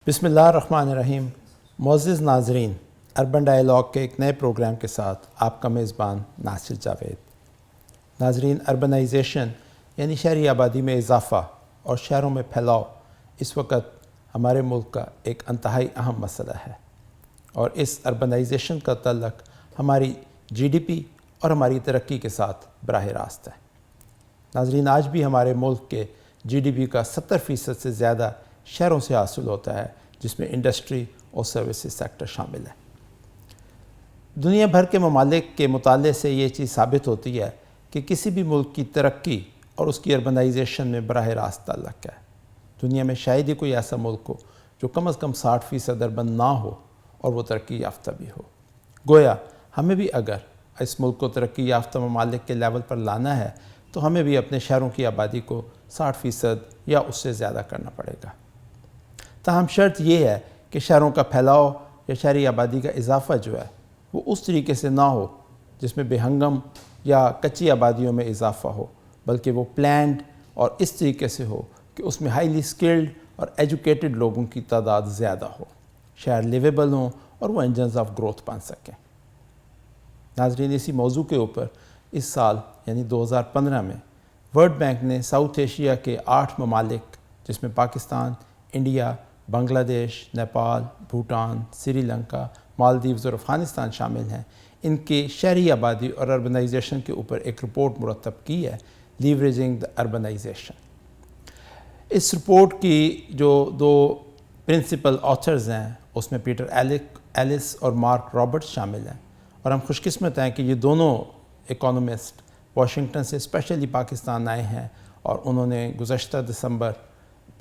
बिस्मिल्लाहिर्रहमानिर्रहीम। मुअज़्ज़िज़ नाज़रीन, urban dialogue के एक नए प्रोग्राम के साथ आपका मेज़बान नासिर जावेद। नाज़रीन, अर्बनाइजेशन यानी शहरी आबादी में इजाफ़ा और शहरों में फैलाव इस वक्त हमारे मुल्क का एक इंतहाई अहम मसला है और इस अर्बनाइजेशन का तल्लुक़ हमारी जीडीपी और हमारी तरक्की के साथ बराह रास्त है। नाज़रीन, आज भी हमारे मुल्क के जीडीपी का 70% से ज़्यादा शहरों से हासिल होता है, जिसमें इंडस्ट्री और सर्विसेज सेक्टर शामिल है। दुनिया भर के ममालिक के मुताले से ये चीज़ साबित होती है कि किसी भी मुल्क की तरक्की और उसकी अर्बनाइजेशन में बराह रास्त ताल्लुक़ है। दुनिया में शायद ही कोई ऐसा मुल्क हो जो कम अज़ कम 60% अर्बन ना हो और वो तरक्की याफ्ता भी हो। गोया हमें भी अगर इस मुल्क को तरक्की याफ्ता ममालिक के लेवल पर लाना है तो हमें भी अपने शहरों की आबादी को 60% या उससे ज़्यादा करना पड़ेगा। ताहम शर्त यह है कि शहरों का फैलाव या शहरी आबादी का इजाफ़ा जो है वो उस तरीके से ना हो जिसमें बेहंगम या कच्ची आबादियों में इजाफ़ा हो, बल्कि वो प्लान्ड और इस तरीके से हो कि उसमें हाईली स्किल्ड और एजुकेटेड लोगों की तादाद ज़्यादा हो, शहर लिवेबल हों और वो इंजन्स ऑफ ग्रोथ बन सकें। नाज़रीन, इसी मौजू के ऊपर इस साल यानी 2015 में वर्ल्ड बैंक ने साउथ एशिया के 8 ममालिक जिसमें पाकिस्तान, इंडिया, बांग्लादेश, नेपाल, भूटान, श्रीलंका, मालदीव्स और अफ़गानिस्तान शामिल हैं, इनके शहरी आबादी और अर्बनाइजेशन के ऊपर एक रिपोर्ट मुरतब की है, लीवरेजिंग द अर्बनाइजेशन। इस रिपोर्ट की जो 2 प्रिंसिपल ऑथर्स हैं उसमें पीटर एलिस और मार्क रॉबर्ट्स शामिल हैं और हम खुशकिस्मत हैं कि ये दोनों इकोनॉमिस्ट वाशिंगटन से स्पेशली पाकिस्तान आए हैं और उन्होंने गुज़श्ता दिसंबर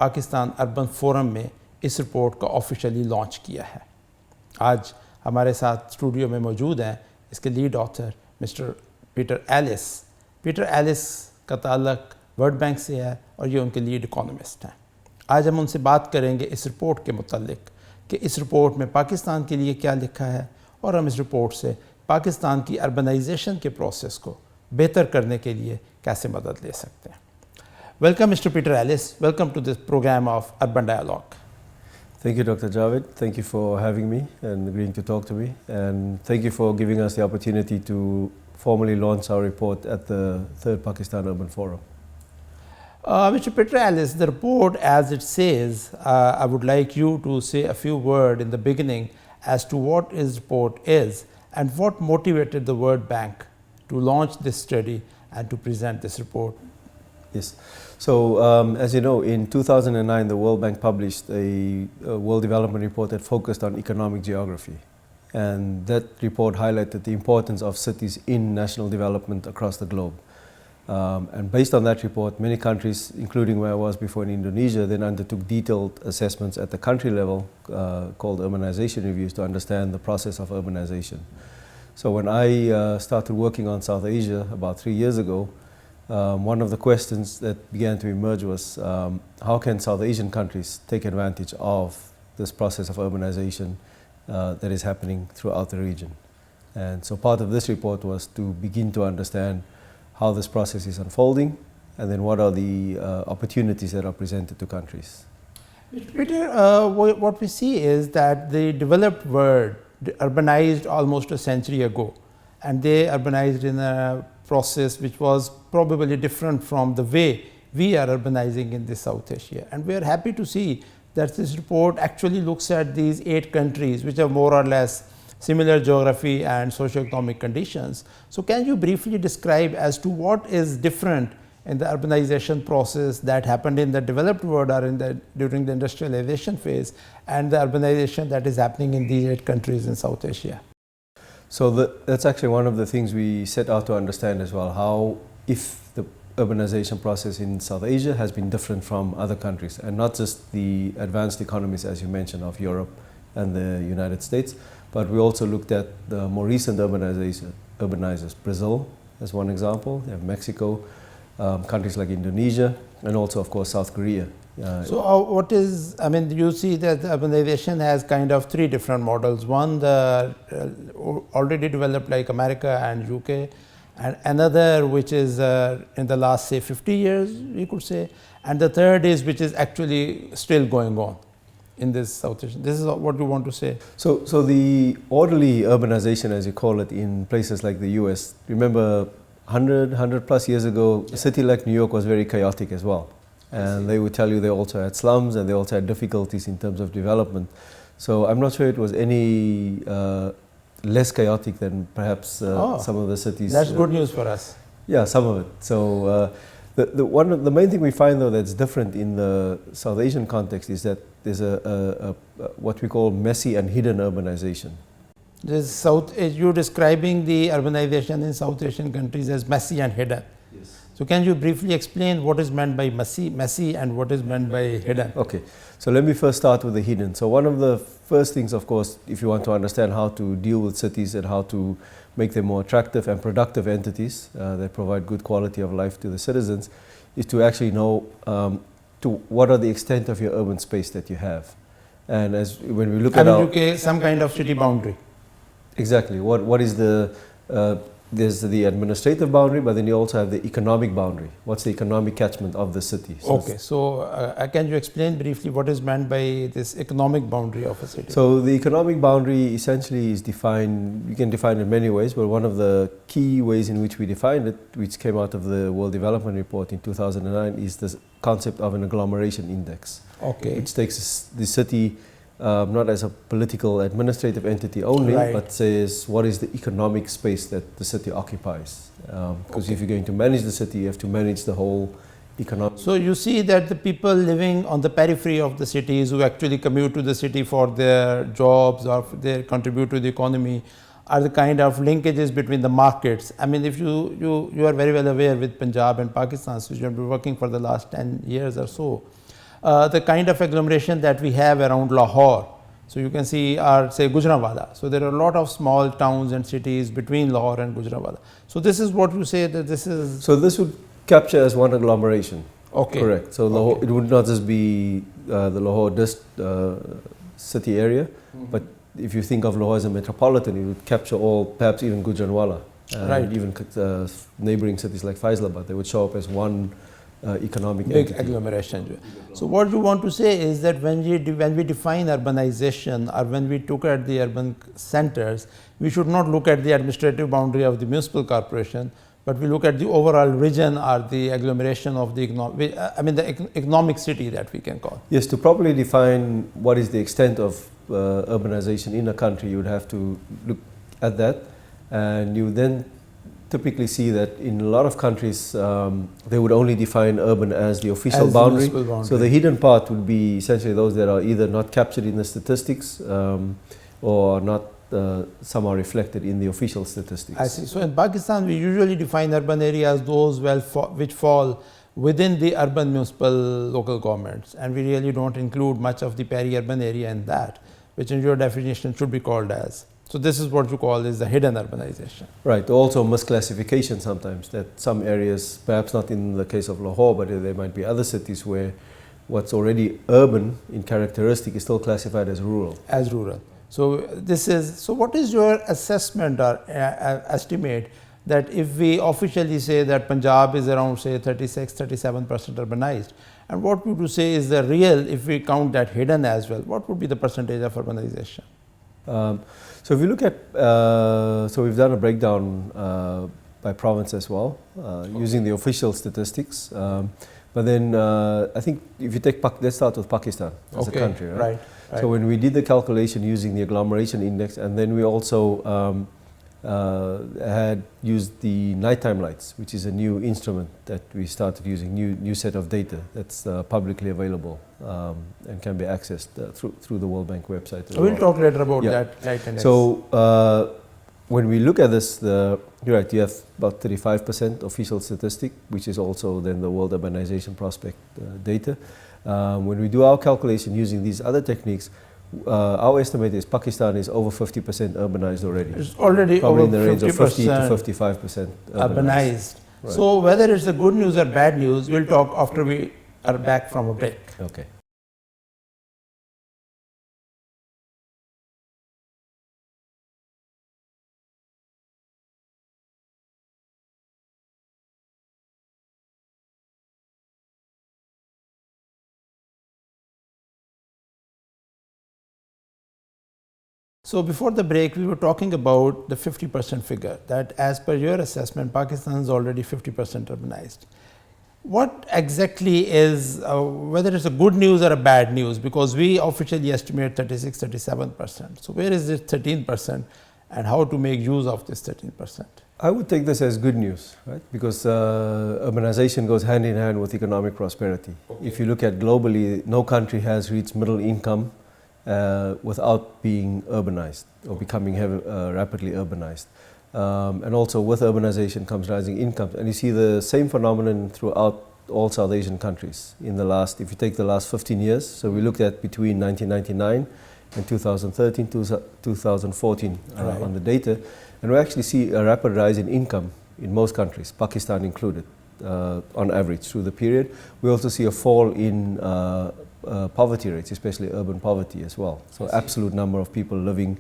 पाकिस्तान अर्बन फोरम में इस रिपोर्ट को ऑफिशियली लॉन्च किया है। आज हमारे साथ स्टूडियो में मौजूद हैं इसके lead author mister Peter Ellis. Peter Ellis का ताल्लुक़ वर्ल्ड बैंक से है और ये उनके लीड इकोनॉमिस्ट हैं। आज हम उनसे बात करेंगे इस रिपोर्ट के मुतालिक कि इस रिपोर्ट में पाकिस्तान के लिए क्या लिखा है और हम इस रिपोर्ट से पाकिस्तान की अर्बनाइजेशन के प्रोसेस को बेहतर करने के लिए कैसे मदद ले सकते हैं। Welcome, Mr. Peter Ellis. Welcome to this program of Urban Dialogue. Thank you, Dr. Javed. Thank you for having me and agreeing to talk to me. And thank you for giving us the opportunity to formally launch our report at the 3rd Pakistan Urban Forum. Mr. Peter Ellis, the report as it says, I would like you to say a few words in the beginning as to what this report is and what motivated the World Bank to launch this study and to present this report. Yes. So, as you know, in 2009, the World Bank published a World Development Report that focused on economic geography. And that report highlighted the importance of cities in national development across the globe. And based on that report, many countries, including where I was before in Indonesia, then undertook detailed assessments at the country level called urbanization reviews to understand the process of urbanization. So when I started working on South Asia about 3 years ago, one of the questions that began to emerge was how can South Asian countries take advantage of this process of urbanization that is happening throughout the region. And so part of this report was to begin to understand how this process is unfolding and then what are the opportunities that are presented to countries. Peter, what we see is that the developed world urbanized almost a century ago, and they urbanized in a process which was probably different from the way we are urbanizing in the South Asia. And we are happy to see that this report actually looks at these 8 countries which have more or less similar geography and socio-economic conditions. So can you briefly describe as to what is different in the urbanization process that happened in the developed world or during the industrialization phase and the urbanization that is happening in these 8 countries in South Asia? So that's actually one of the things we set out to understand as well, how if the urbanization process in South Asia has been different from other countries, and not just the advanced economies, as you mentioned, of Europe and the United States, but we also looked at the more recent urbanizers. Brazil as one example, you have Mexico, countries like Indonesia, and also, of course, South Korea. What is, I mean, you see that the urbanization has kind of 3 different models. One, the already developed like America and UK, and another which is in the last say 50 years, we could say, and the third is which is actually still going on. in this South Asian? This is what you want to say. So the orderly urbanization, as you call it, in places like the US, remember 100 plus years ago, a city like New York was very chaotic as well. And they would tell you they also had slums and they also had difficulties in terms of development. So I'm not sure it was any less chaotic than perhaps some of the cities. That's good news for us. Yeah, some of it. So the main thing we find though that's different in the South Asian context is that there's a what we call messy and hidden urbanization. You're describing the urbanization in South Asian countries as messy and hidden. Yes. So can you briefly explain what is meant by messy and what is meant by hidden? Okay, so let me first start with the hidden. So one of the first things, of course, if you want to understand how to deal with cities and how to make them more attractive and productive entities that provide good quality of life to the citizens, is to actually know to what are the extent of your urban space that you have. And as when we look at our some kind of city boundary. Exactly. What is the there's the administrative boundary, but then you also have the economic boundary. What's the economic catchment of the city? So okay, so can you explain briefly what is meant by this economic boundary of a city? So the economic boundary essentially is defined, you can define it in many ways, but one of the key ways in which we defined it, which came out of the World Development Report in 2009, is the concept of an agglomeration index. Okay. Which takes the city not as a political administrative entity only, right. but says what is the economic space that the city occupies. Because if you're going to manage the city, you have to manage the whole economic. So you see that the people living on the periphery of the cities who actually commute to the city for their jobs or they contribute to the economy are the kind of linkages between the markets. I mean, if you are very well aware with Punjab and Pakistan, which you have been working for the last 10 years or so, the kind of agglomeration that we have around Lahore. So you can see say Gujranwala. So there are a lot of small towns and cities between Lahore and Gujranwala. So this is what you say that this is. So this would capture as one agglomeration. Okay. Correct. So Lahore, it would not just be the Lahore city area, but if you think of Lahore as a metropolitan, it would capture all, perhaps even Gujranwala, right. even neighboring cities like Faisalabad. They would show up as one economic big entity. Agglomeration. So what you want to say is that when we define urbanization or when we look at the urban centers, we should not look at the administrative boundary of the municipal corporation, but we look at the overall region or the agglomeration of the economic city that we can call. Yes, to properly define what is the extent of urbanization in a country, you would have to look at that, and you then typically see that in a lot of countries they would only define urban as the official boundary. So the hidden part would be essentially those that are either not captured in the statistics or not some are reflected in the official statistics. I see. So in Pakistan we usually define urban areas those which fall within the urban municipal local governments, and we really don't include much of the peri-urban area in that, which in your definition should be called as. So this is what you call is the hidden urbanization. Right. Also misclassification sometimes, that some areas, perhaps not in the case of Lahore, but there might be other cities where what's already urban in characteristic is still classified as rural. As rural. So what is your assessment or estimate that if we officially say that Punjab is around say 36-37% urbanized, and what would you say is the real, if we count that hidden as well, what would be the percentage of urbanization? So if you look at, so we've done a breakdown by province as well, using the official statistics. But then I think if you take, let's start with Pakistan as a country, right? Right. So when we did the calculation using the agglomeration index, and then we also had used the nighttime lights, which is a new instrument that we started using, new set of data that's publicly available and can be accessed through the World Bank website. We'll talk later about that light index. So when we look at this, you're right, you have about 35% official statistic, which is also then the World Urbanization Prospect data. When we do our calculation using these other techniques, our estimate is Pakistan is over 50% urbanized already. It's already probably over in the range of 50 to 55% urbanized. Right. So whether it's a good news or bad news, we'll talk after we are back from a break. Okay. So before the break, we were talking about the 50% figure, that as per your assessment, Pakistan is already 50% urbanized. What exactly is, whether it's a good news or a bad news, because we officially estimate 36, 37%. So where is this 13% and how to make use of this 13%? I would take this as good news, right? Because urbanization goes hand in hand with economic prosperity. Okay. If you look at globally, no country has reached middle income without being urbanized or becoming rapidly urbanized. And also with urbanization comes rising incomes. And you see the same phenomenon throughout all South Asian countries in the last, if you take the last 15 years, so we looked at between 1999 and 2013 to 2014 right. On the data, and we actually see a rapid rise in income in most countries, Pakistan included, on average through the period. We also see a fall in poverty rates, especially urban poverty as well. So absolute number of people living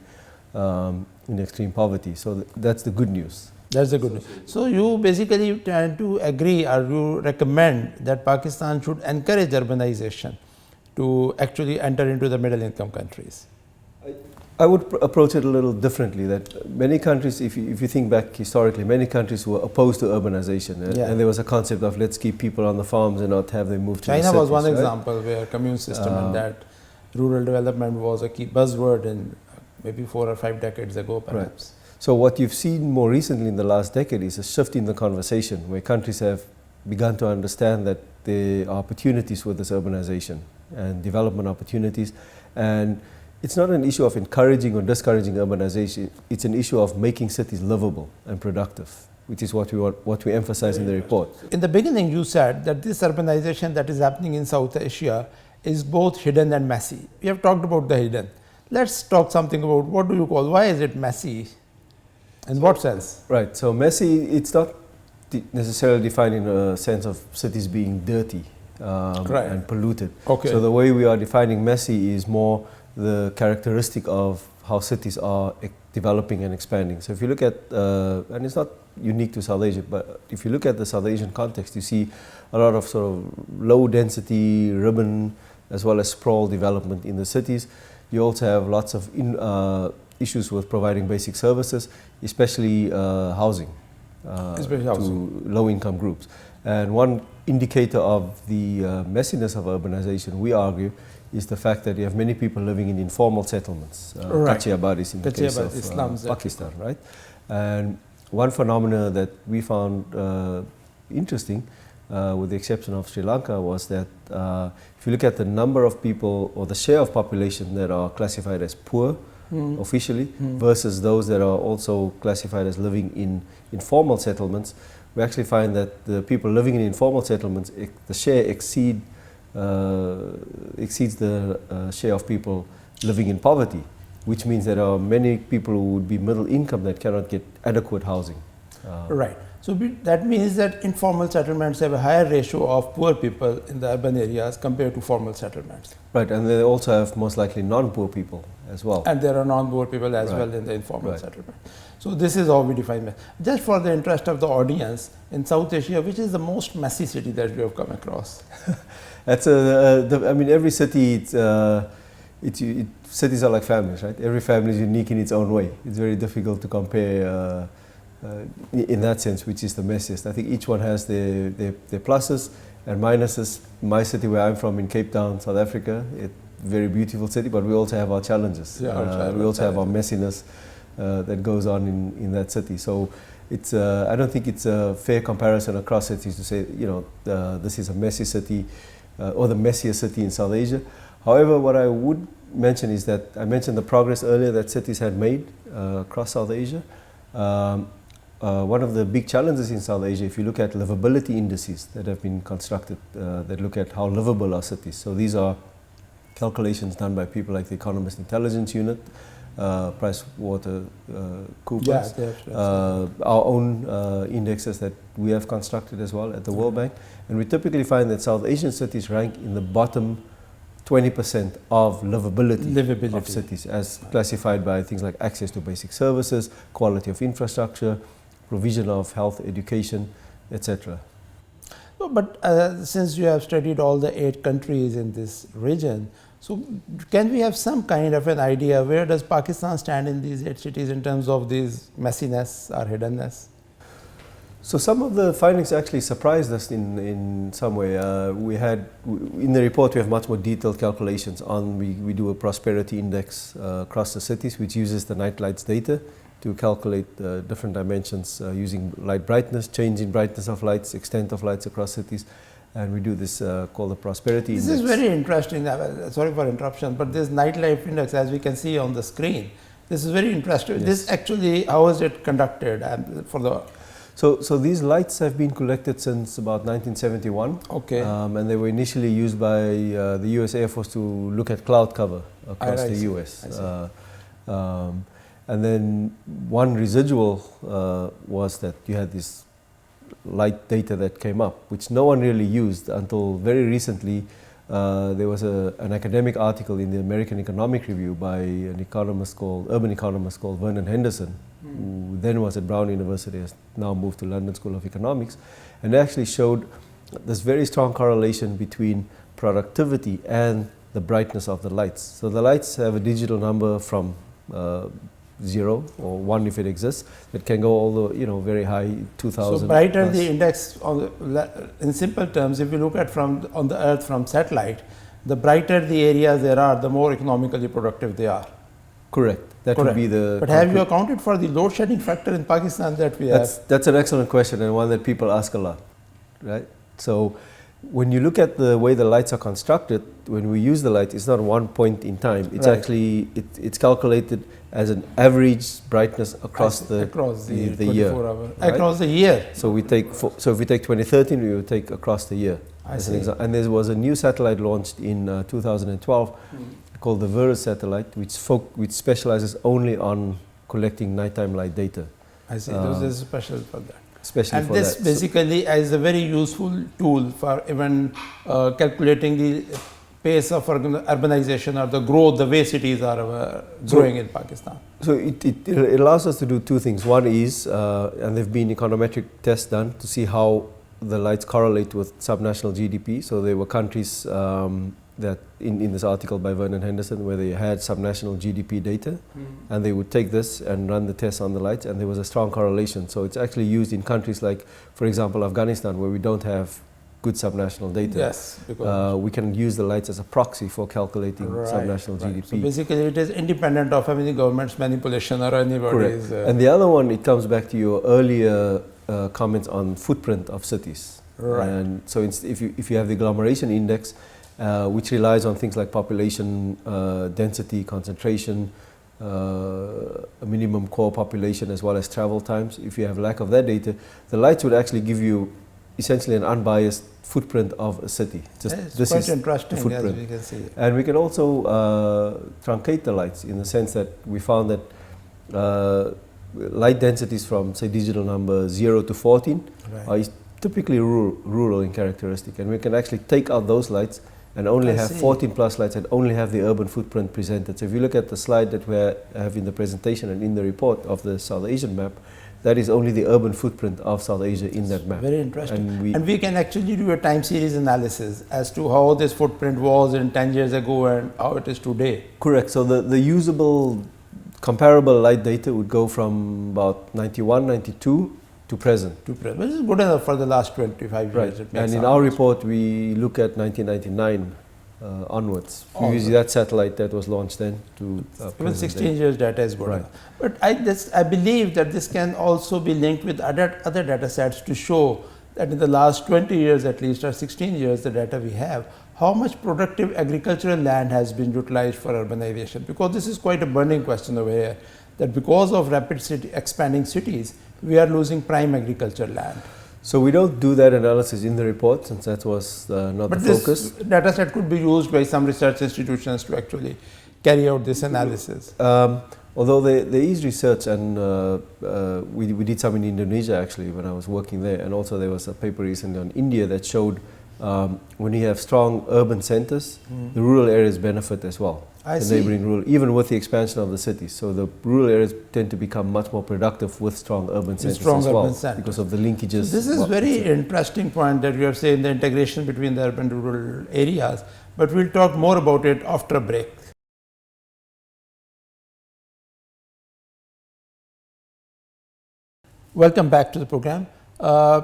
in extreme poverty. So that's the good news. That's the good news. So you basically tend to agree, or you recommend that Pakistan should encourage urbanization to actually enter into the middle income countries? I would approach it a little differently, that many countries, if you think back historically, many countries were opposed to urbanization, and there was a concept of let's keep people on the farms and not have them move to the cities. China was one example where commune system and that rural development was a key buzzword in maybe 4 or 5 decades ago perhaps. Right. So what you've seen more recently in the last decade is a shift in the conversation where countries have begun to understand that there are opportunities with this urbanization and development opportunities, and it's not an issue of encouraging or discouraging urbanization, it's an issue of making cities livable and productive, which is what we emphasize in the report. In the beginning you said that this urbanization that is happening in South Asia is both hidden and messy. We have talked about the hidden. Let's talk something about what do you call, why is it messy? In what sense? Right, so messy, it's not necessarily defined in a sense of cities being dirty right. and polluted. Okay. So the way we are defining messy is more the characteristic of how cities are developing and expanding. So if you look at, and it's not unique to South Asia, but if you look at the South Asian context, you see a lot of sort of low density, urban, as well as sprawl development in the cities. You also have lots of issues with providing basic services, especially housing, to low-income groups. And one indicator of the messiness of urbanization, we argue, is the fact that you have many people living in informal settlements, right. Kachiabadis in the case of Pakistan, right? And one phenomena that we found interesting, with the exception of Sri Lanka, was that if you look at the number of people or the share of population that are classified as poor officially versus those that are also classified as living in informal settlements, we actually find that the people living in informal settlements, the share exceeds the share of people living in poverty, which means there are many people who would be middle income that cannot get adequate housing. Right. So that means that informal settlements have a higher ratio of poor people in the urban areas compared to formal settlements. Right, and they also have most likely non-poor people as well. And there are non-poor people as well in the informal settlement. So this is how we define mess. Just for the interest of the audience, in South Asia, which is the most messy city that we have come across? That's I mean, every city, cities are like families, right? Every family is unique in its own way. It's very difficult to compare in that sense, which is the messiest. I think each one has their pluses and minuses. My city where I'm from in Cape Town, South Africa, very beautiful city, but we also have our challenges. We also have our messiness that goes on in that city. So it's I don't think it's a fair comparison across cities to say, this is a messy city or the messiest city in South Asia. However, what I would mention is that I mentioned the progress earlier that cities had made across South Asia. One of the big challenges in South Asia, if you look at livability indices that have been constructed that look at how livable are cities. So these are calculations done by people like the Economist Intelligence Unit, PricewaterhouseCoopers, our own indexes that we have constructed as well at the World Bank. And we typically find that South Asian cities rank in the bottom 20% of livability of cities, as classified by things like access to basic services, quality of infrastructure, provision of health, education, etc. But since you have studied all the 8 countries in this region, So can we have some kind of an idea where does Pakistan stand in these 8 cities in terms of this messiness or hiddenness? So some of the findings actually surprised us in some way. In the report we have much more detailed calculations on, we do a prosperity index across the cities which uses the night lights data to calculate different dimensions using light brightness, change in brightness of lights, extent of lights across cities. And we do this called the prosperity index. This is very interesting. Sorry for interruption, but this nightlife index, as we can see on the screen, this is very interesting. Yes. This actually, how is it conducted for the? So these lights have been collected since about 1971. Okay. And they were initially used by the US Air Force to look at cloud cover across the US. And then one residual was that you had this light data that came up, which no one really used until very recently. There was an academic article in the American Economic Review by an urban economist called Vernon Henderson, who then was at Brown University, has now moved to London School of Economics, and they actually showed this very strong correlation between productivity and the brightness of the lights. So the lights have a digital number from 0 or 1 if it exists, that can go all the very high 2000. So brighter plus. The index in simple terms, if you look at on the Earth from satellite, the brighter the areas there are, the more economically productive they are. Correct. That would be the. But have you accounted for the load shedding factor in Pakistan that we have? That's an excellent question and one that people ask a lot, right? So when you look at the way the lights are constructed, when we use the light, it's not one point in time. It's actually it's calculated as an average brightness across the year. Right? Across the year. So we take so if we take 2013, we would take across the year. I see. And there was a new satellite launched in 2012 called the Virus satellite, which specializes only on collecting nighttime light data. I see. This is special for that. Especially and for this that. basically is a very useful tool for even calculating the pace of urbanization or the growth, the way cities are growing in Pakistan. So it allows us to do two things. One is, and there have been econometric tests done to see how the lights correlate with subnational GDP. So there were countries that in this article by Vernon Henderson where they had subnational GDP data, and they would take this and run the tests on the lights, and there was a strong correlation. So it's actually used in countries like, for example, Afghanistan, where we don't have good subnational data. Yes, because we can use the lights as a proxy for calculating subnational GDP. So basically it is independent of any government's manipulation or anybody's... And the other one, it comes back to your earlier comments on footprint of cities. Right. And so if you have the agglomeration index, which relies on things like population density, concentration, a minimum core population, as well as travel times. If you have lack of that data, the lights would actually give you essentially an unbiased footprint of a city. This quite is interesting, the footprint. As we can see. And we can also truncate the lights in the sense that we found that light densities from, say, digital number 0 to 14 are typically rural in characteristic, and we can actually take out those lights and only have 14 plus lights and only have the urban footprint presented. So if you look at the slide that we have in the presentation and in the report of the South Asian map, that is only the urban footprint of South Asia in that map. Very interesting. And we can actually do a time series analysis as to how this footprint was in 10 years ago and how it is today. Correct. So the usable comparable light data would go from about 91, 92 to present. Which is good enough for the last 25 years. And in our report, we look at 1999 onwards. We use that satellite that was launched then to even 16 years data is good enough. But I believe that this can also be linked with other data sets to show that in the last 20 years at least, or 16 years, the data we have, how much productive agricultural land has been utilized for urbanization. Because this is quite a burning question over here, that because of rapid expanding cities, we are losing prime agricultural land. So we don't do that analysis in the report, since that was not the focus. But this data set could be used by some research institutions to actually carry out this analysis. Although there is research, and we did some in Indonesia actually when I was working there, and also there was a paper recently on India that showed when you have strong urban centers, the rural areas benefit as well. I the see. neighboring rural, even with the expansion of the cities. So the rural areas tend to become much more productive with strong urban centers strong as well, urban centers. because of the linkages. So this is very interesting point that you are saying, the integration between the urban and rural areas, but we'll talk more about it after a break. Welcome back to the program.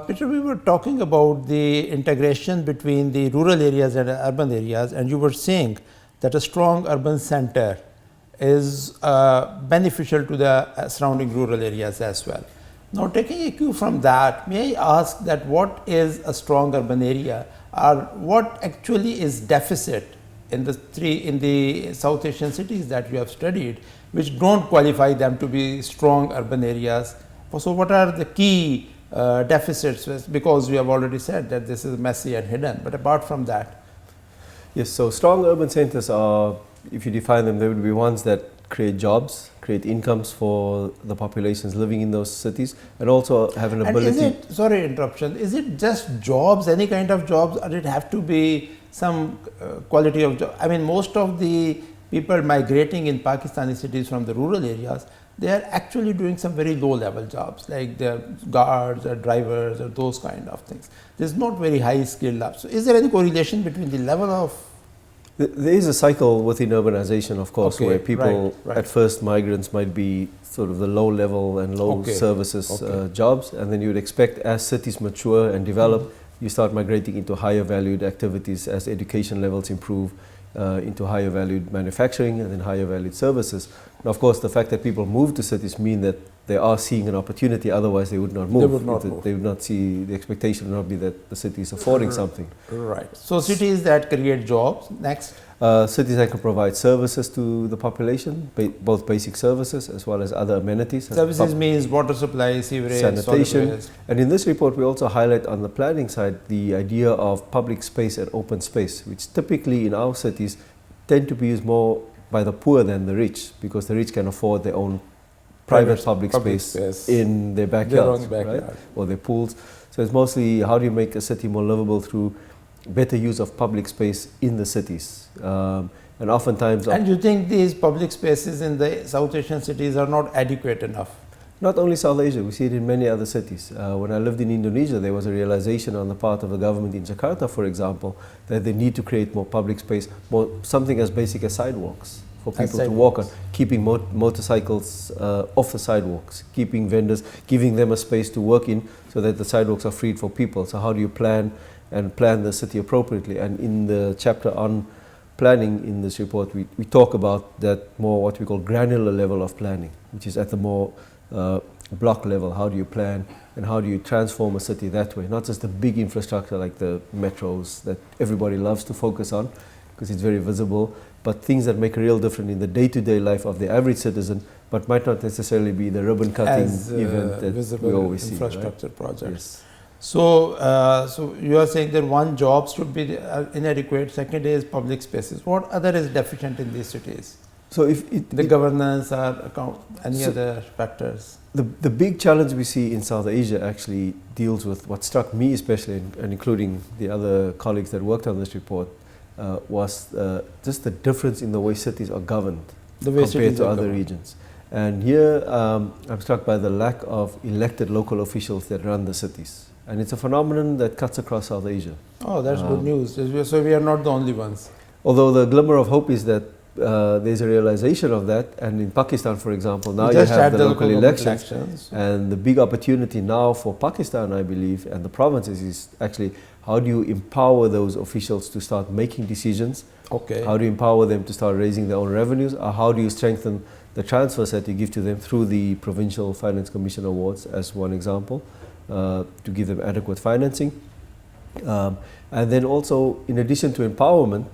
Peter, we were talking about the integration between the rural areas and urban areas, and you were saying that a strong urban center is beneficial to the surrounding rural areas as well. Now, taking a cue from that, may I ask that what is a strong urban area, or what actually is deficit in the South Asian cities that you have studied, which don't qualify them to be strong urban areas? So what are the key deficits? Because we have already said that this is messy and hidden, but apart from that. Yes, so strong urban centers are, if you define them, they would be ones that create jobs, create incomes for the populations living in those cities, and also have an ability. And is it, sorry interruption, is it just jobs, any kind of jobs, or it have to be some quality of job? I mean, most of the people migrating in Pakistani cities from the rural areas, they are actually doing some very low level jobs, like they're guards or drivers or those kind of things. There's not very high skilled jobs. So is there any correlation between the level of? There is a cycle within urbanization, of course, Okay, where people, right. at first, migrants might be sort of the low level and low services jobs, and then you would expect as cities mature and develop, you start migrating into higher valued activities as education levels improve, into higher valued manufacturing and then higher valued services. And of course, the fact that people move to cities mean that they are seeing an opportunity, otherwise they would not move. They would not move. They would not see, the expectation would not be that the city is affording something. Right. So cities that create jobs, next. Cities that can provide services to the population, both basic services as well as other amenities. Services means water supply, sewerage, sanitation. And in this report, we also highlight on the planning side the idea of public space and open space, which typically in our cities tend to be used more by the poor than the rich, because the rich can afford their own private public space in their backyards, right? Or their pools. So it's mostly how do you make a city more livable through better use of public space in the cities. And oftentimes... And you think these public spaces in the South Asian cities are not adequate enough? Not only South Asia, we see it in many other cities. When I lived in Indonesia, there was a realization on the part of the government in Jakarta, for example, that they need to create more public space, something as basic as sidewalks for people to walk on, keeping motorcycles off the sidewalks, keeping vendors, giving them a space to work in so that the sidewalks are freed for people. So how do you plan the city appropriately? And in the chapter on planning in this report, we talk about that more what we call granular level of planning, which is at the more block level. How do you plan and how do you transform a city that way? Not just the big infrastructure like the metros that everybody loves to focus on because it's very visible, but things that make a real difference in the day-to-day life of the average citizen, but might not necessarily be the ribbon-cutting event that we always see. Infrastructure projects. Yes. So you are saying that one, jobs should be inadequate. Second is public spaces. What other is deficient in these cities? So if the governance or any other factors? The big challenge we see in South Asia actually deals with what struck me especially, and including the other colleagues that worked on this report, was just the difference in the way cities are governed compared to other regions. And here I'm struck by the lack of elected local officials that run the cities. And it's a phenomenon that cuts across South Asia. Oh, that's good news. So we are not the only ones. Although the glimmer of hope is that there's a realization of that, and in Pakistan, for example, now you have the local elections, and the big opportunity now for Pakistan, I believe, and the provinces is actually how do you empower those officials to start making decisions? Okay. How do you empower them to start raising their own revenues? Or how do you strengthen the transfers that you give to them through the Provincial Finance Commission Awards, as one example, to give them adequate financing? And then also, in addition to empowerment,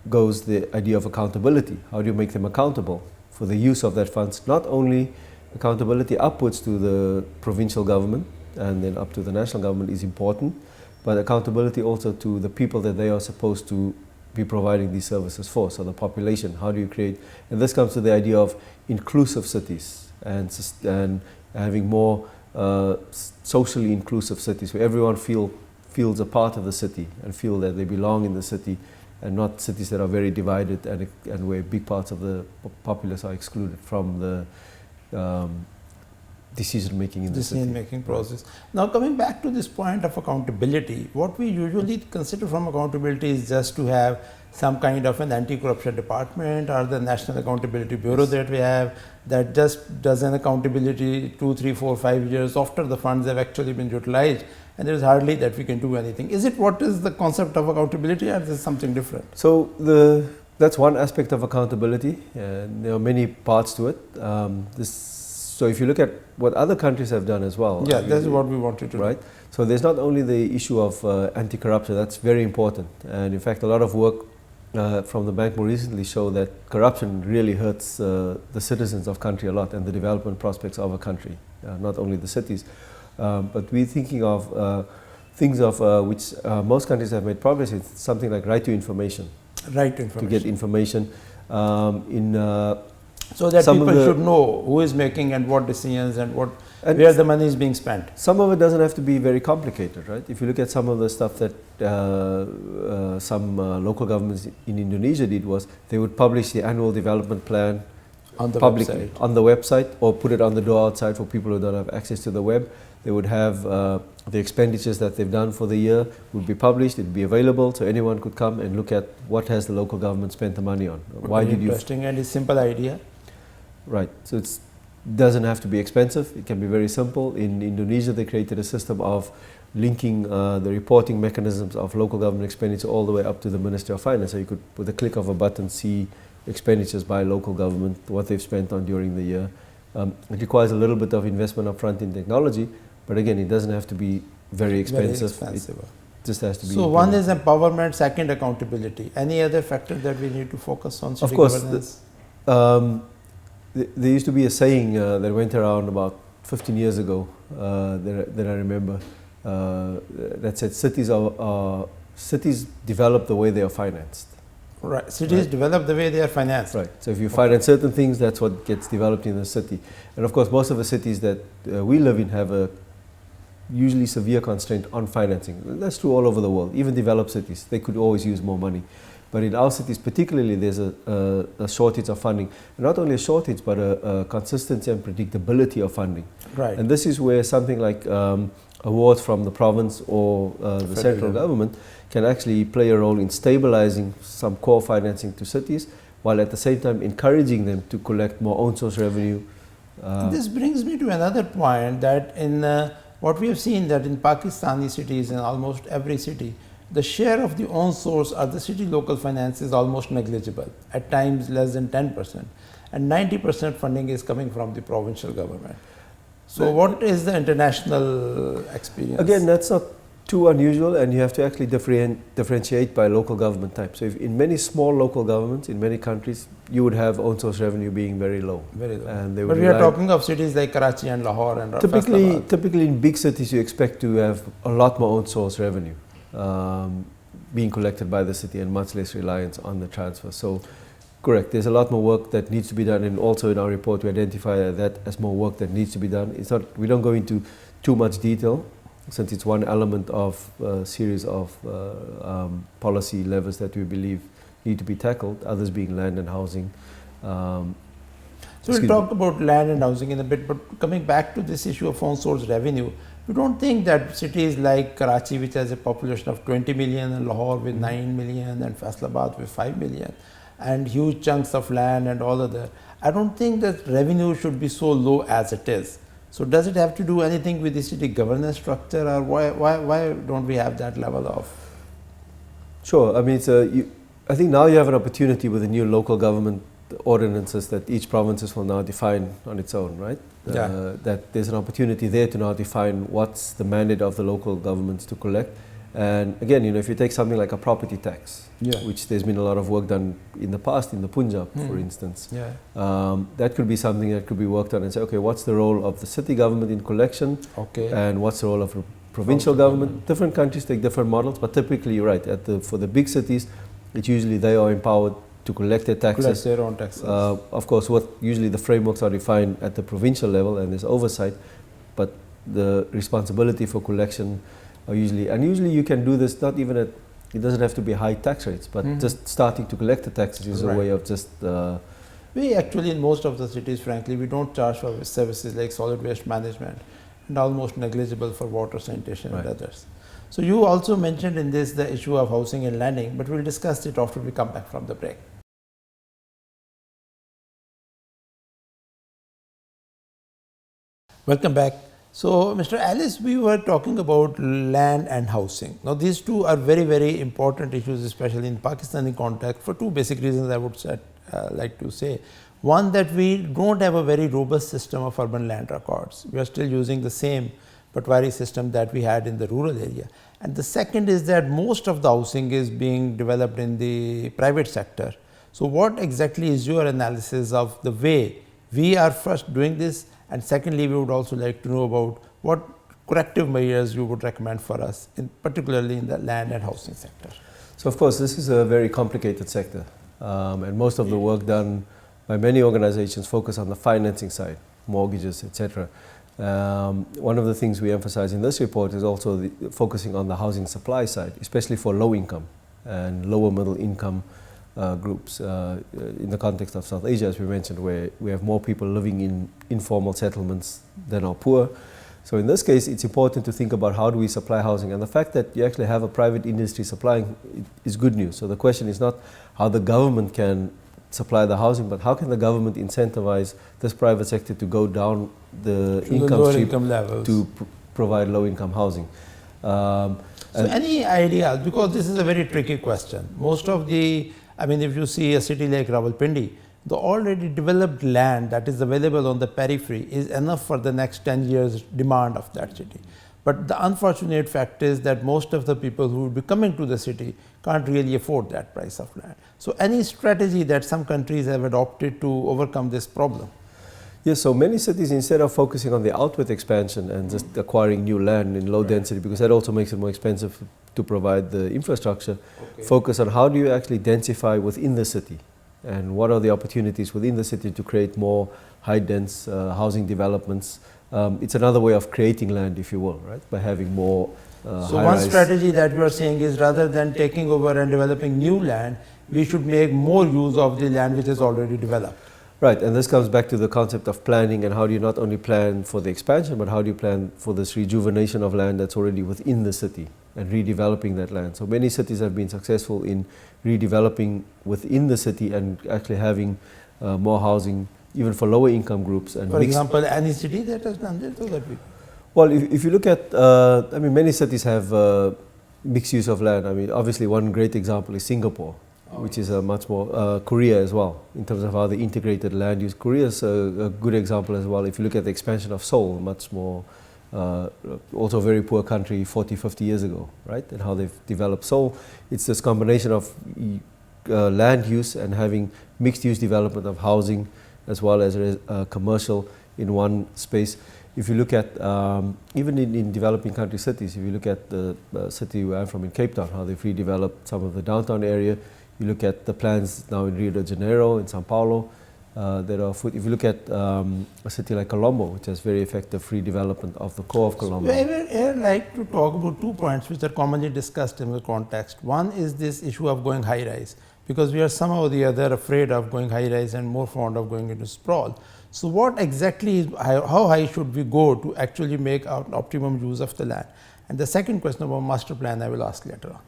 goes the idea of accountability. How do you make them accountable for the use of that funds? Not only accountability upwards to the provincial government and then up to the national government is important, but accountability also to the people that they are supposed to be providing these services for, so the population. How do you create, and this comes to the idea of inclusive cities and having more socially inclusive cities where everyone feels a part of the city and feel that they belong in the city and not cities that are very divided and where big parts of the populace are excluded from the decision making in the city. Decision making process. Now coming back to this point of accountability, what we usually consider from accountability is just to have some kind of an anti-corruption department or the National Accountability Bureau that we have that just does an accountability 2, 3, 4, 5 years after the funds have actually been utilized, and there is hardly that we can do anything. Is it what is the concept of accountability, or is it something different? So that's one aspect of accountability, and there are many parts to it. So if you look at what other countries have done as well. Yeah, that's what we wanted to do. So there's not only the issue of anti-corruption, that's very important. And in fact, a lot of work from the bank more recently show that corruption really hurts the citizens of country a lot and the development prospects of a country, not only the cities. But we're thinking of things of which most countries have made progress in, something like right to information. Right to information. To get information so that people should know who is making and what decisions and where the money is being spent. Some of it doesn't have to be very complicated, right? If you look at some of the stuff that some local governments in Indonesia did, was they would publish the annual development plan on the publicly website. On the website, or put it on the door outside for people who don't have access to the web. They would have the expenditures that they've done for the year would be published. It would be available, so anyone could come and look at what has the local government spent the money on. Why did you? Interesting, and it's a simple idea. Right. So it doesn't have to be expensive. It can be very simple. In Indonesia, they created a system of linking the reporting mechanisms of local government expenditure all the way up to the Ministry of Finance. So you could, with a click of a button, see expenditures by local government, what they've spent on during the year. It requires a little bit of investment up front in technology, but again, it doesn't have to be very expensive. It just has to be. So one is empowerment, second accountability. Any other factor that we need to focus on? Of course. There used to be a saying that went around about 15 years ago that I remember that said cities develop the way they are financed. Right, cities develop the way they are financed. Right, so if you finance certain things, that's what gets developed in the city. And of course, most of the cities that we live in have a usually severe constraint on financing. That's true all over the world, even developed cities. They could always use more money. But in our cities particularly, there's a shortage of funding. And not only a shortage, but a consistency and predictability of funding. Right. And this is where something like awards from the province or the central government can actually play a role in stabilizing some core financing to cities, while at the same time encouraging them to collect more own source revenue. This brings me to another point, that in what we have seen, that in Pakistani cities, in almost every city, the share of the own source or the city local finance is almost negligible, at times less than 10%, and 90% funding is coming from the provincial government. So what is the international experience? Again, that's not too unusual, and you have to actually differentiate by local government type. So if in many small local governments, in many countries, you would have own source revenue being very low. Very low. And they would but we are talking of cities like Karachi and Lahore and typically in big cities, you expect to have a lot more own source revenue being collected by the city and much less reliance on the transfer. So correct, there's a lot more work that needs to be done, and also in our report we identify that as more work that needs to be done. It's not, we don't go into too much detail, since it's one element of a series of policy levers that we believe need to be tackled, others being land and housing. So we'll talk about land and housing in a bit, but coming back to this issue of own source revenue, you don't think that cities like Karachi, which has a population of 20 million, and Lahore with 9 million, and Faisalabad with 5 million, and huge chunks of land and all of that, I don't think that revenue should be so low as it is. So does it have to do anything with the city governance structure, or why don't we have that level of? Sure, I mean, I think now you have an opportunity with the new local government ordinances that each provinces will now define on its own, right? Yeah. That there's an opportunity there to now define what's the mandate of the local governments to collect. And again, if you take something like a property tax, which there's been a lot of work done in the past in the Punjab, for instance, that could be something that could be worked on and say, okay, what's the role of the city government in collection, and what's the role of the provincial government? Different countries take different models, but typically, you're right, for the big cities, it's usually they are empowered to collect their taxes. Collect their own taxes. Of course, usually the frameworks are defined at the provincial level, and there's oversight, but the responsibility for collection are usually you can do this not even at It doesn't have to be high tax rates, but just starting to collect the taxes is a way of just... we actually, in most of the cities, frankly, we don't charge for services like solid waste management and almost negligible for water sanitation and others. So you also mentioned in this the issue of housing and landing, but we'll discuss it after we come back from the break. Welcome back. So, Mr. Alice, we were talking about land and housing. Now, these two are very, very important issues, especially in Pakistani context, for two basic reasons I would like to say. One, that we don't have a very robust system of urban land records. We are still using the same Patwari system that we had in the rural area. And the second is that most of the housing is being developed in the private sector. So, what exactly is your analysis of the way we are first doing this? And secondly, we would also like to know about what corrective measures you would recommend for us, particularly in the land and housing sector. So, of course, this is a very complicated sector, and most of the work done by many organizations focus on the financing side, mortgages, etc. One of the things we emphasize in this report is also focusing on the housing supply side, especially for low income and lower middle income groups in the context of South Asia, as we mentioned, where we have more people living in informal settlements than are poor. So in this case, it's important to think about how do we supply housing, and the fact that you actually have a private industry supplying is good news. So the question is not how the government can supply the housing, but how can the government incentivize this private sector to go down the income levels to provide low income housing. So any ideas, because this is a very tricky question. Most of the, I mean, if you see a city like Rawalpindi, the already developed land that is available on the periphery is enough for the next 10 years demand of that city. But the unfortunate fact is that most of the people who will be coming to the city can't really afford that price of land. So any strategy that some countries have adopted to overcome this problem? Yes, so many cities, instead of focusing on the outward expansion and just acquiring new land in low density, because that also makes it more expensive to provide the infrastructure, focus on how do you actually densify within the city, and what are the opportunities within the city to create more high dense housing developments. It's another way of creating land, if you will, right, by having more so one strategy that you are saying is, rather than taking over and developing new land, we should make more use of the land which is already developed. Right, and this comes back to the concept of planning, and how do you not only plan for the expansion, but how do you plan for this rejuvenation of land that's already within the city and redeveloping that land. So many cities have been successful in redeveloping within the city and actually having more housing even for lower income groups. And for example, any city that has done this? Or that well, if you look at, I mean, many cities have mixed use of land. I mean, obviously one great example is Singapore, which is a much more, Korea as well, in terms of how they integrated land use. Korea is a good example as well. If you look at the expansion of Seoul, much more, also a very poor country 40, 50 years ago, right? And how they've developed Seoul. It's this combination of land use and having mixed use development of housing as well as commercial in one space. If you look at, even in developing country cities, if you look at the city where I'm from in Cape Town, how they've redeveloped some of the downtown area. You look at the plans now in Rio de Janeiro, in Sao Paulo. If you look at a city like Colombo, which has very effective redevelopment of the core of Colombo. So I would like to talk about 2 points which are commonly discussed in the context. One is this issue of going high-rise, because we are somehow or the other afraid of going high-rise and more fond of going into sprawl. So what exactly is, how high should we go to actually make optimum use of the land? And the second question about master plan I will ask later on.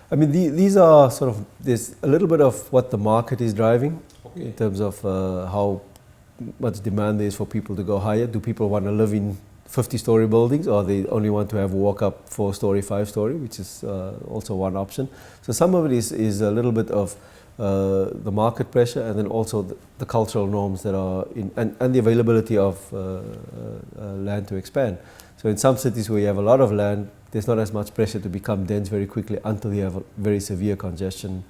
I mean, these are sort of, there's a little bit of what the market is driving in terms of how much demand there is for people to go higher. Do people want to live in 50-story buildings, or they only want to have walk-up 4-story, 5-story, which is also one option. So some of it is a little bit of the market pressure, and then also the cultural norms that are in, and the availability of land to expand. So in some cities where you have a lot of land, there's not as much pressure to become dense very quickly until you have a very severe congestion,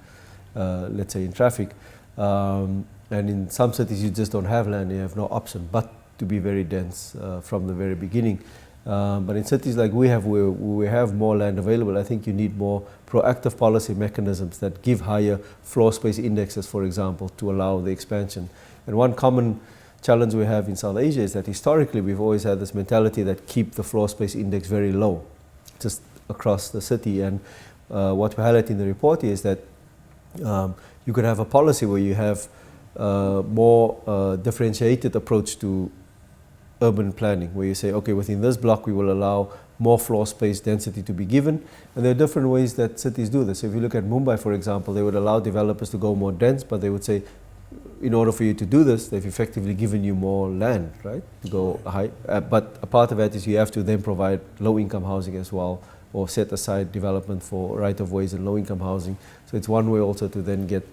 let's say in traffic. And in some cities you just don't have land, you have no option but to be very dense from the very beginning. But in cities like we have, where we have more land available, I think you need more proactive policy mechanisms that give higher floor space indexes, for example, to allow the expansion. And one common challenge we have in South Asia is that historically we've always had this mentality that keep the floor space index very low, just across the city. And what we highlight in the report is that you could have a policy where you have more differentiated approach to urban planning, where you say, okay, within this block we will allow more floor space density to be given, and there are different ways that cities do this. So if you look at Mumbai, for example, they would allow developers to go more dense, but they would say, in order for you to do this, they've effectively given you more land, right, to go high. But a part of that is you have to then provide low-income housing as well, or set aside development for right-of-ways and low-income housing. So it's one way also to then get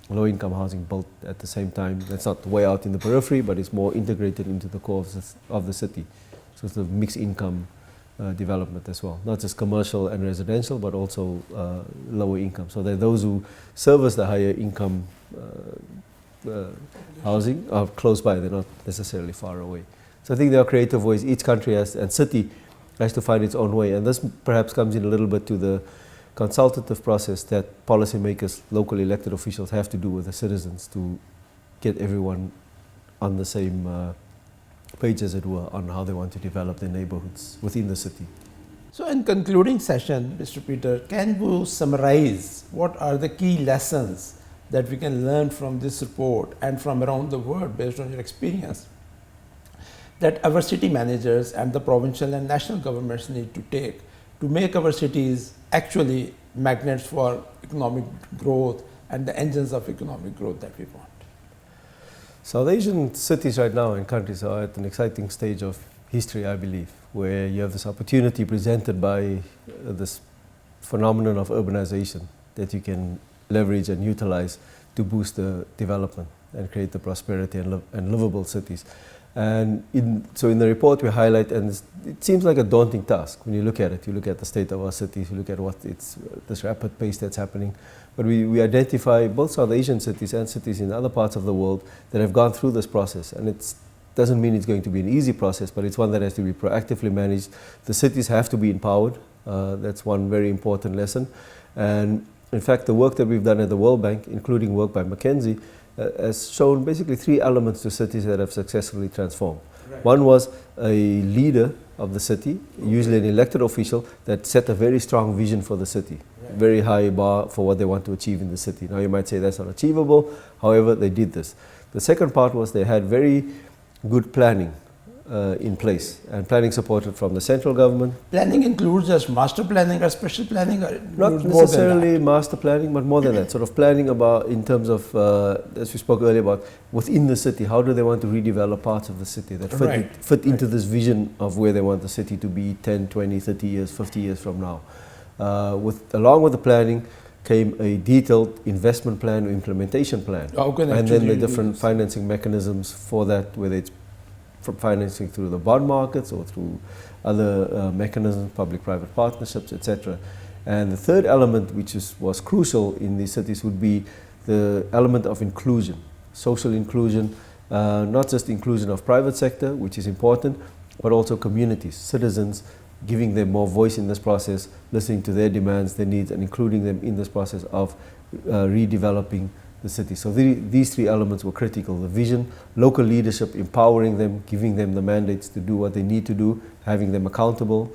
low-income housing built at the same time. That's not way out in the periphery, but it's more integrated into the core of the city. So it's a mixed income development as well, not just commercial and residential, but also lower income. So that those who service the higher income housing are close by, they're not necessarily far away. So I think there are creative ways. Each country has, and city has to find its own way. And this perhaps comes in a little bit to the consultative process that policymakers, local elected officials have to do with the citizens to get everyone on the same page, as it were, on how they want to develop their neighborhoods within the city. So in concluding session, Mr. Peter, can you summarize what are the key lessons that we can learn from this report and from around the world based on your experience that our city managers and the provincial and national governments need to take to make our cities actually magnets for economic growth and the engines of economic growth that we want? South Asian cities right now and countries are at an exciting stage of history, I believe, where you have this opportunity presented by this phenomenon of urbanization that you can leverage and utilize to boost the development and create the prosperity and livable cities. And so in the report we highlight, and it seems like a daunting task when you look at it. You look at the state of our cities, you look at this rapid pace that's happening. But we identify both South Asian cities and cities in other parts of the world that have gone through this process. And it doesn't mean it's going to be an easy process, but it's one that has to be proactively managed. The cities have to be empowered. That's one very important lesson. And in fact, the work that we've done at the World Bank, including work by McKinsey, has shown basically three elements to cities that have successfully transformed. Right. One was a leader of the city, usually an elected official, that set a very strong vision for the city, right. Very high bar for what they want to achieve in the city. Now you might say that's not achievable, however, they did this. The second part was they had very good planning in place, and planning supported from the central government. Planning includes just master planning or special planning? Or not necessarily master planning, but more than that, sort of planning about in terms of, as we spoke earlier about, within the city, how do they want to redevelop parts of the city that fit into this vision of where they want the city to be 10, 20, 30 years, 50 years from now. Along with the planning came a detailed investment plan or implementation plan, and then the different financing mechanisms for that, whether it's from financing through the bond markets or through other mechanisms, public-private partnerships, etc. And the third element, which was crucial in these cities, would be the element of inclusion, social inclusion, not just inclusion of private sector, which is important, but also communities, citizens, giving them more voice in this process, listening to their demands, their needs, and including them in this process of redeveloping the city. So these three elements were critical: the vision, local leadership, empowering them, giving them the mandates to do what they need to do, having them accountable.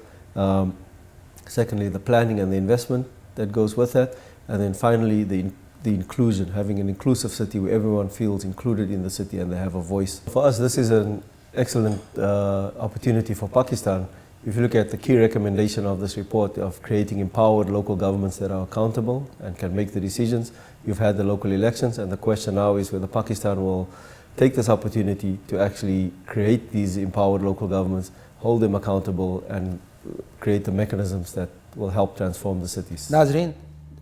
Secondly, the planning and the investment that goes with that. And then finally, the inclusion, having an inclusive city where everyone feels included in the city and they have a voice. For us, this is an excellent opportunity for Pakistan. If you look at the key recommendation of this report of creating empowered local governments that are accountable and can make the decisions, you've had the local elections, and the question now is whether Pakistan will take this opportunity to actually create these empowered local governments, hold them accountable, and create the mechanisms that will help transform the cities. नाज़रीन,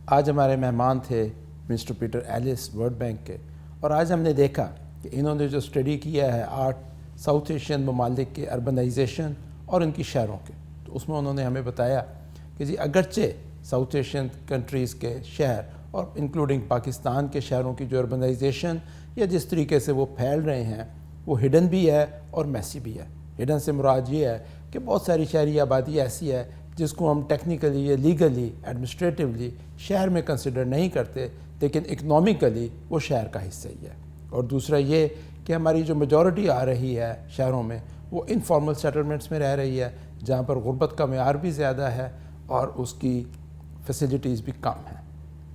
आज हमारे मेहमान थे mister Peter Ellis World Bank के, और आज हमने देखा कि इन्होंने जो स्टडी किया है 8 साउथ एशियन ममालिक के अर्बनाइजेशन और इनकी शहरों के, तो उसमें उन्होंने हमें बताया कि जी अगरचे साउथ एशियन कंट्रीज़ के शहर और इंक्लूडिंग पाकिस्तान के शहरों की जो अर्बनाइजेशन या जिस तरीके से वो फैल रहे हैं, वो हिडन भी है और मैसी भी है। हिडन से मुराद ये है कि बहुत सारी शहरी आबादी ऐसी है जिसको हम टेक्निकली या लीगली एडमिनिस्ट्रेटिवली शहर में कंसिडर नहीं करते, लेकिन इकनॉमिकली वो शहर का हिस्सा ही है। और दूसरा ये कि हमारी जो मेजॉरिटी आ रही है शहरों में, वो इनफॉर्मल सेटलमेंट्स में रह रही है, जहाँ पर गुर्बत का मेयार भी ज़्यादा है और उसकी فیسلٹیز بھی کم ہیں.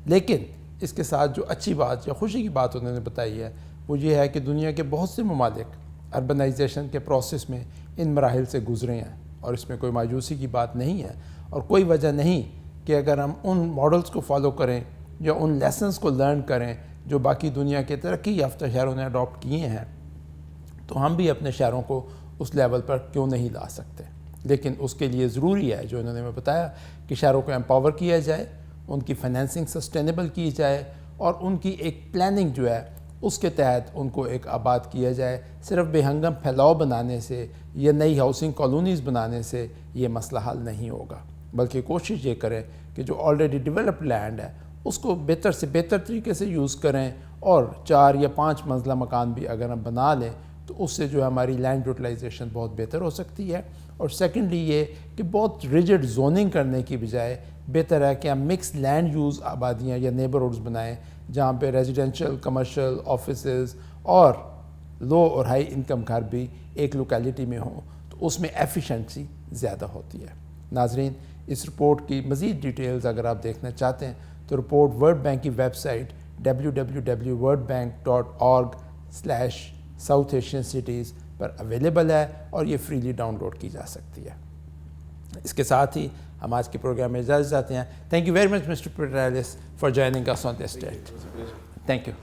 لیکن اس کے ساتھ جو اچھی بات یا خوشی کی بات انہوں نے بتائی ہے وہ یہ ہے کہ دنیا کے بہت سے ممالک اربنائزیشن کے پروسیس میں ان مراحل سے گزرے ہیں, اور اس میں کوئی مایوسی کی بات نہیں ہے, اور کوئی وجہ نہیں کہ اگر ہم ان ماڈلز کو فالو کریں یا ان لیسنز کو لرن کریں جو باقی دنیا کے ترقی یافتہ شہروں نے اڈاپٹ کیے ہیں, تو ہم بھی اپنے شہروں کو اس لیول پر کیوں نہیں لا سکتے. لیکن اس کے لیے ضروری ہے جو انہوں نے میں بتایا کہ شہروں کو امپاور کیا جائے, ان کی فائنینسنگ سسٹینیبل کی جائے, اور ان کی ایک پلاننگ جو ہے اس کے تحت ان کو ایک آباد کیا جائے. صرف بے ہنگم پھیلاؤ بنانے سے یا نئی ہاؤسنگ کالونیز بنانے سے یہ مسئلہ حل نہیں ہوگا, بلکہ کوشش یہ کریں کہ جو آلریڈی ڈیولپڈ لینڈ ہے اس کو بہتر سے بہتر طریقے سے یوز کریں, اور 4 یا 5 منزلہ مکان بھی اگر ہم بنا لیں تو اس سے جو ہے ہماری لینڈ یوٹیلائزیشن بہت بہتر ہو سکتی ہے. اور سیکنڈلی یہ کہ بہت ریجڈ زوننگ کرنے کی بجائے بہتر ہے کہ ہم مکس لینڈ یوز آبادیاں یا نیبرہڈز بنائیں جہاں پہ ریزیڈینشل, کمرشل, آفیسز اور لو اور ہائی انکم گھر بھی ایک لوکیلٹی میں ہوں, تو اس میں ایفیشنسی زیادہ ہوتی ہے. ناظرین, اس رپورٹ کی مزید ڈیٹیلز اگر آپ دیکھنا چاہتے ہیں تو رپورٹ ورلڈ بینک کی website www.worldbank.org/South Asian Cities پر اویلیبل ہے, اور یہ فریلی ڈاؤن لوڈ کی جا سکتی ہے. اس کے ساتھ ہی ہم آج کے پروگرام میں اجازت چاہتے ہیں. Thank you very much mister Petralis for joining us on this date. Thank you.